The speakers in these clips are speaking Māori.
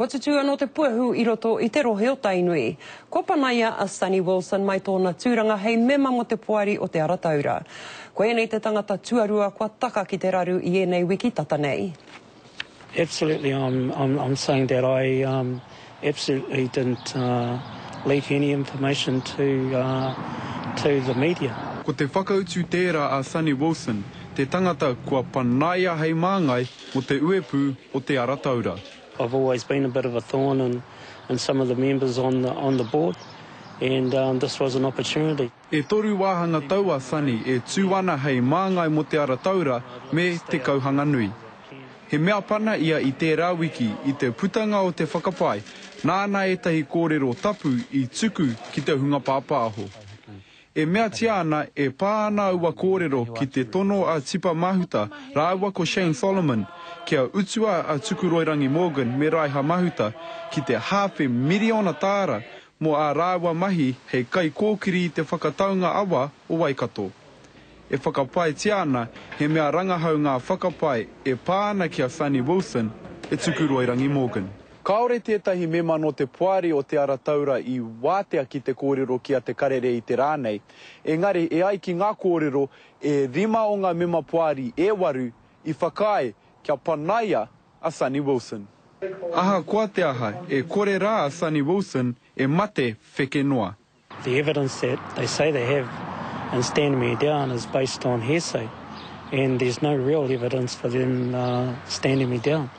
Ko te tua no te puahu I roto I te rohe o Tainui. Ko panaia a Sunny Wilson mai tōna tūranga hei mema mo te puari o te arataura. Ko enei te tangata tuarua kua taka ki te raru I enei wiki tata nei. Absolutely, I'm saying that I absolutely didn't leak any information to the media. Ko te whakautu tērā a Sunny Wilson, te tangata kua panaia hei māngai mo te uepu o te arataura. I've always been a bit of a thorn in some of the members on the board, and this was an opportunity. E toru wāhanga taua Sunny e tūwana hei māngai mo te arataura me te kauhanga nui. He mea pana ia I tērā wiki I te putanga o te whakapai, nāna etahi kōrero tapu I tuku ki te hunga pāpāho. E mea tiana e pāna ua kōrero ki te tono a Tipa Mahuta, rāua ko Shane Solomon, kia utua a Tukuroirangi Morgan me Raiha Mahuta ki te hāwhe miriona tāra mo a rāua mahi hei kai kōkiri I te whakataunga awa o Waikato. E whakapai tiana, he mea rangahau ngā whakapai e pāna ki a Sunny Wilson e Tukuroirangi Morgan. Kaore tētahi mema no te puari o te arataura I wātea ki te kōrero ki a te karere I te rānei. Engari, e ai ki ngā kōrero e 5 o ngā mema puari e 8 I whakae kia panaia a Sunny Wilson. Aha kua te aha, e kore rā a Sunny Wilson e mate whekenoa. The evidence that they say they have in standing me down is based on hearsay, and there's no real evidence for them standing me down.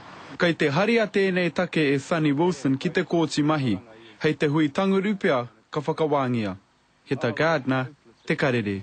Kei te haria tēnei take e Sunny Wilson ki te kōti mahi, hei te hui tangurupea ka whakawāngia. He ta Gardner, te karere.